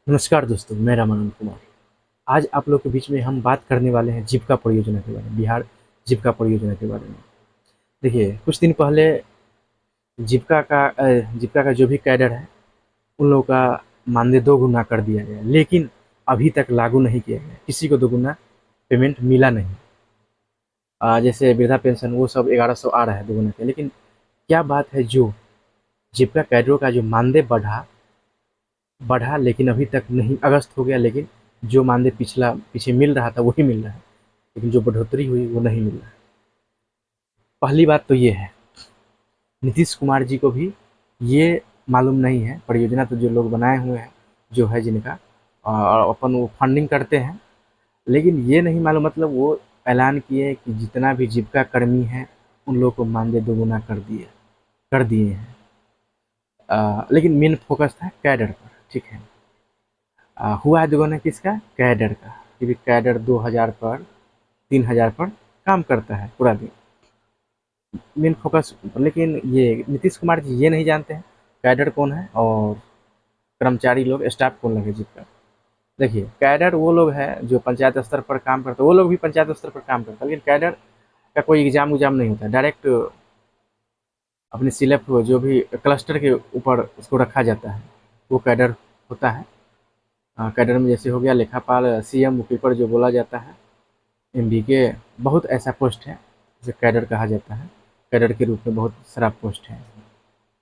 नमस्कार दोस्तों, मैं रामानंद कुमार। आज आप लोग के बीच में हम बात करने वाले हैं जीविका परियोजना के बारे में, बिहार जीविका परियोजना के बारे में। देखिए, कुछ दिन पहले जीविका का जो भी कैडर है, उन लोगों का मानदेय 2 गुना कर दिया गया, लेकिन अभी तक लागू नहीं किया गया। किसी को 2 गुना पेमेंट मिला नहीं। जैसे वृद्धा पेंशन वो सब 1100 आ रहा है 2 गुना के, लेकिन क्या बात है जो जीविका कैडरों का जो मानदेय बढ़ा बढ़ा लेकिन अभी तक नहीं। अगस्त हो गया लेकिन जो मानदेय पीछे मिल रहा था वही मिल रहा है, लेकिन जो बढ़ोतरी हुई वो नहीं मिल रहा है। पहली बात तो ये है, नीतीश कुमार जी को भी ये मालूम नहीं है। परियोजना तो जो लोग बनाए हुए हैं, जो है जिनका और अपन वो फंडिंग करते हैं, लेकिन ये नहीं मालूम, मतलब वो ऐलान किए कि जितना भी जीविका कर्मी है उन लोगों को मानदेय दोगुना कर दिए हैं। लेकिन मेन फोकस था कैडर पर। ठीक है। हुआ है दोगुना किसका? कैडर का। क्योंकि कैडर 2000 पर 3000 पर काम करता है पूरा दिन, मेन फोकस। लेकिन ये नीतीश कुमार जी ये नहीं जानते हैं कैडर कौन है और कर्मचारी लोग, स्टाफ कौन लगे जिसका। देखिए, कैडर वो लोग हैं जो पंचायत स्तर पर काम करते हैं, वो लोग भी पंचायत स्तर पर काम करते हैं, लेकिन कैडर का कोई एग्जाम उजाम नहीं होता है। डायरेक्ट अपने सिलेक्ट जो भी क्लस्टर के ऊपर उसको रखा जाता है, वो कैडर होता है। कैडर में जैसे हो गया लेखापाल, सीएम, कीपर जो बोला जाता है, एमबीके, बहुत ऐसा पोस्ट है जिसे कैडर कहा जाता है। कैडर के रूप में बहुत सारा पोस्ट है।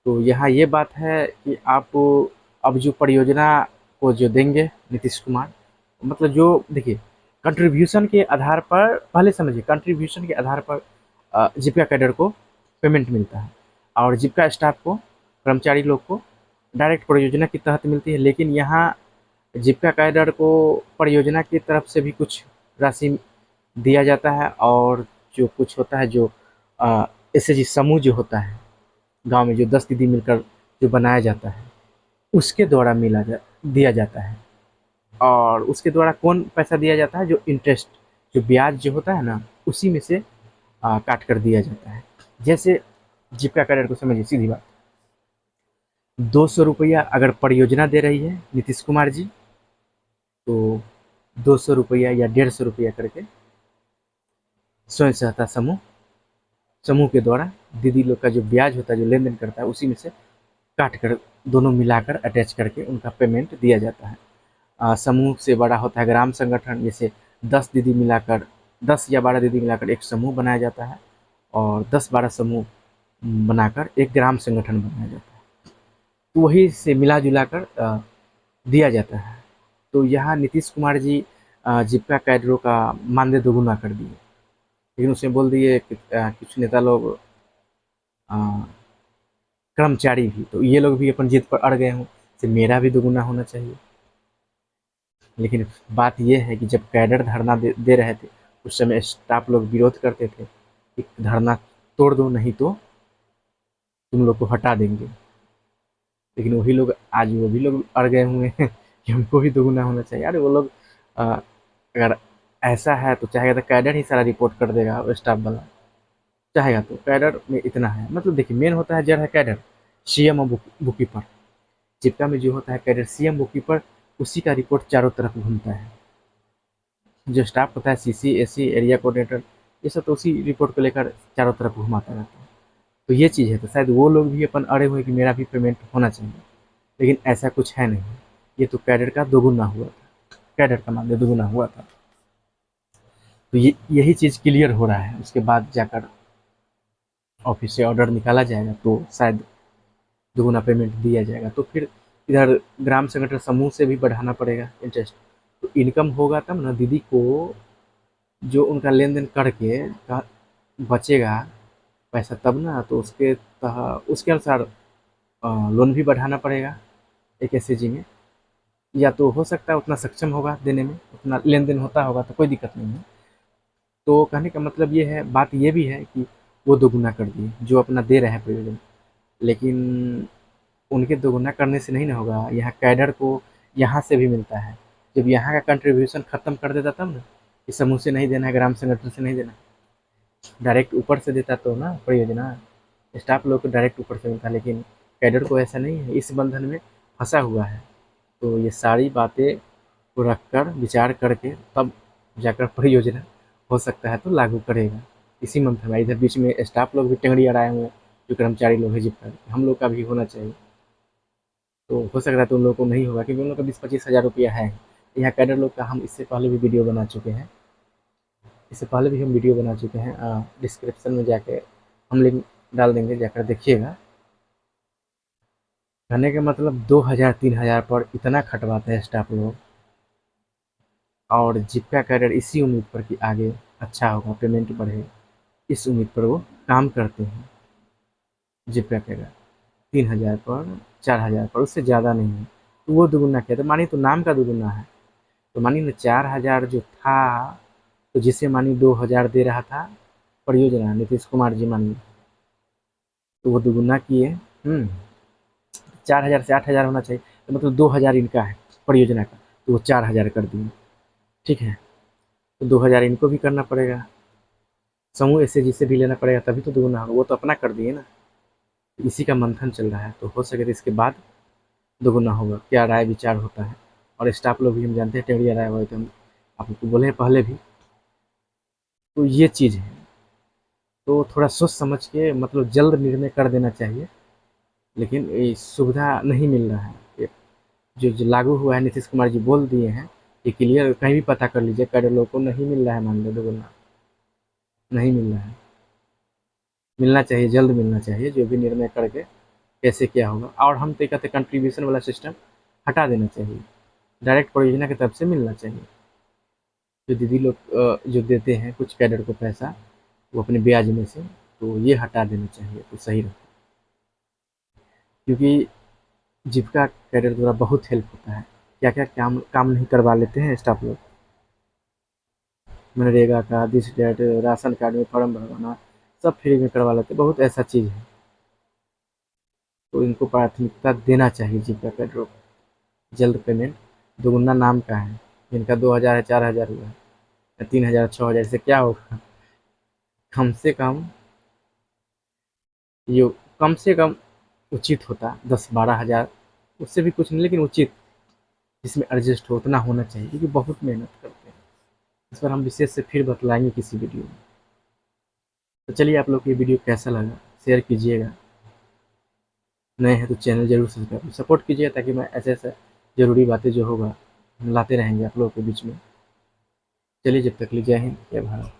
तो यहाँ ये बात है कि आप अब जो परियोजना को जो देंगे नीतीश कुमार, मतलब जो देखिए, कंट्रीब्यूशन के आधार पर, पहले समझिए, कंट्रीब्यूशन के आधार पर जीविका कैडर को पेमेंट मिलता है और जीविका स्टाफ को, कर्मचारी लोग को डायरेक्ट परियोजना के तहत मिलती है। लेकिन यहाँ जीविका कैडर को परियोजना की तरफ से भी कुछ राशि दिया जाता है, और जो कुछ होता है, जो एसएचजी समूह जो होता है गांव में, जो 10 दीदी मिलकर जो बनाया जाता है, उसके द्वारा दिया जाता है। और उसके द्वारा कौन पैसा दिया जाता है? जो इंटरेस्ट, जो ब्याज जो होता है ना, उसी में से काट कर दिया जाता है। जैसे जीविका कैडर को समझिए, सीधी बात, 200 रुपया अगर परियोजना दे रही है नीतीश कुमार जी, तो 200 रुपया या 150 रुपया करके स्वयं सहायता समूह समूह के द्वारा दीदी लोग का जो ब्याज होता है, जो लेन देन करता है, उसी में से काट कर, दोनों मिलाकर अटैच करके उनका पेमेंट दिया जाता है। समूह से बड़ा होता है ग्राम संगठन। जैसे 10 दीदी मिलाकर, 10 या 12 दीदी मिलाकर एक समूह बनाया जाता है, और 10-12 समूह बनाकर एक ग्राम संगठन बनाया जाता है। तो वही से मिला जुला कर दिया जाता है। तो यहाँ नीतीश कुमार जी जीविका कैडरों का मानदेय दोगुना कर दिए, लेकिन उसमें बोल दिए कि कुछ नेता लोग, अ, कर्मचारी भी, तो ये लोग भी अपन जिद पर अड़ गए हों कि मेरा भी दोगुना होना चाहिए। लेकिन बात ये है कि जब कैडर धरना दे रहे थे, उस समय स्टाफ लोग विरोध करते थे कि धरना तोड़ दो, नहीं तो तुम लोग को हटा देंगे। लेकिन वही लोग आज, वो भी लोग अड़ गए हुए हैं कि हमको भी दोगुना होना चाहिए। अरे वो लोग, अगर ऐसा है तो चाहेगा तो कैडर ही सारा रिपोर्ट कर देगा, स्टाफ वाला चाहेगा तो। कैडर में इतना है, मतलब देखिए, मेन होता है जड़ है कैडर, सीएम और बुकीपर। जीविका में जो होता है कैडर, सीएम, बुकीपर, उसी का रिपोर्ट चारों तरफ घूमता है। जो स्टाफ होता है, सीसी, एसी, एरिया कोऑर्डिनेटर, ये सब तो उसी रिपोर्ट को लेकर चारों तरफ घुमाता रहता है। तो ये चीज़ है, तो शायद वो लोग भी अपन अड़े हुए कि मेरा भी पेमेंट होना चाहिए, लेकिन ऐसा कुछ है नहीं। ये तो कैडर का दोगुना हुआ था, कैडर का मानदेय दोगुना हुआ था। तो ये यही चीज़ क्लियर हो रहा है, उसके बाद जाकर ऑफिस से ऑर्डर निकाला जाएगा तो शायद दोगुना पेमेंट दिया जाएगा। तो फिर इधर ग्राम संगठन समूह से भी बढ़ाना पड़ेगा इंटरेस्ट, तो इनकम होगा तब ना दीदी को, जो उनका लेन देन करके बचेगा पैसा, तब ना। तो उसके अनुसार लोन भी बढ़ाना पड़ेगा एक एसएचजी में। या तो हो सकता है उतना सक्षम होगा देने में, उतना लेन देन होता होगा तो कोई दिक्कत नहीं है। तो कहने का मतलब ये है, बात ये भी है कि वो दोगुना कर दिए जो अपना दे रहे हैं प्रयोजन, लेकिन उनके दोगुना करने से नहीं ना होगा। यहाँ कैडर को यहाँ से भी मिलता है। जब यहाँ का कंट्रीब्यूशन खत्म कर देता तब ना, कि समूह से नहीं देना है, ग्राम संगठन से नहीं देना है, डायरेक्ट ऊपर से देता तो ना परियोजना, स्टाफ लोग को डायरेक्ट ऊपर से मिलता। लेकिन कैडर को ऐसा नहीं है, इस बंधन में फंसा हुआ है। तो ये सारी बातें को रखकर विचार करके तब जाकर परियोजना हो सकता है तो लागू करेगा। इसी मंथ में इधर बीच में स्टाफ लोग भी टेंगड़ी अड़ाए हुए हैं, जो कर्मचारी लोग हैं जितना हम लोग का भी होना चाहिए। तो हो सकता है तो उन लोगों को नहीं होगा, क्योंकि उन लोग का 20-25 हज़ार रुपया है। यहाँ कैडर लोग का हम इससे पहले भी वीडियो बना चुके हैं, डिस्क्रिप्शन में जाके हम लिंक डाल देंगे, जाकर देखिएगा। कहने का मतलब 2,000-3,000 पर इतना खटवाते हैं स्टाफ लोग, और जीविका कैडर इसी उम्मीद पर कि आगे अच्छा होगा, पेमेंट बढ़े, इस उम्मीद पर वो काम करते हैं। जीविका कैडर 3,000 पर, 4,000 पर, उससे ज़्यादा नहीं है। तो वो दुगुना क्या, तो मानिए तो नाम का दुगुना है। तो मानिए ना 4,000 जो था, तो जिसे मानिए 2,000 दे रहा था परियोजना नीतीश कुमार जी मानिए, तो वो दुगुना किए। 4,000 से 8,000 होना चाहिए, तो मतलब 2,000 इनका है परियोजना का, तो वो 4,000 कर दिए। ठीक है, तो 2,000 इनको भी करना पड़ेगा, समूह ऐसे जिसे भी लेना पड़ेगा, तभी तो दुगुना होगा। वो तो अपना कर दिए ना। इसी का मंथन चल रहा है, तो हो सके तो इसके बाद दोगुना होगा। क्या राय विचार होता है, और स्टाफ लोग भी हम जानते हैं टेढ़िया राय हुए थे, हम आपको बोले हैं पहले भी। तो ये चीज़ है, तो थोड़ा सोच समझ के मतलब जल्द निर्णय कर देना चाहिए, लेकिन ये सुविधा नहीं मिल रहा है। ये जो लागू हुआ है, नीतीश कुमार जी बोल दिए हैं, ये क्लियर कहीं भी पता कर लीजिए, कैडर लोगों को नहीं मिल रहा है, मान लो दोगुना नहीं मिल रहा है। मिलना चाहिए, जल्द मिलना चाहिए, जो भी निर्णय करके कैसे क्या होगा। और हम तो कहते कंट्रीब्यूशन वाला सिस्टम हटा देना चाहिए, डायरेक्ट परियोजना की तरफ से मिलना चाहिए। जो दीदी लोग जो देते हैं कुछ कैडर को पैसा, वो अपने ब्याज में से, तो ये हटा देना चाहिए तो सही रहता। क्योंकि जीविका कैडर द्वारा बहुत हेल्प होता है, क्या क्या काम काम नहीं करवा लेते हैं स्टाफ लोग। मनरेगा का, दिस डेट, राशन कार्ड में फॉर्म भरवाना, सब फ्री में करवा लेते हैं। बहुत ऐसा चीज़ है, तो इनको प्राथमिकता देना चाहिए जीविका कैडर को। जल्द पेमेंट, दोगुना नाम का है, जिनका 2,000 है, 4,000 हुआ है, 3,000, 6,000, इससे क्या होगा। कम से कम ये कम से कम उचित होता 10-12 हज़ार, उससे भी कुछ नहीं, लेकिन उचित जिसमें एडजस्ट हो उतना होना चाहिए, क्योंकि बहुत मेहनत करते हैं। इस पर हम विशेष से फिर बतलाएंगे किसी वीडियो में। तो चलिए, आप लोग को ये वीडियो कैसा लगा शेयर कीजिएगा, नए हैं तो चैनल जरूर सब्सक्राइब सपोर्ट कीजिए, ताकि मैं ऐसे ऐसे ज़रूरी बातें जो होगा हम लाते रहेंगे आप लोगों के बीच में। चलिए, जब तक के लिए जय हिंद, जय भारत।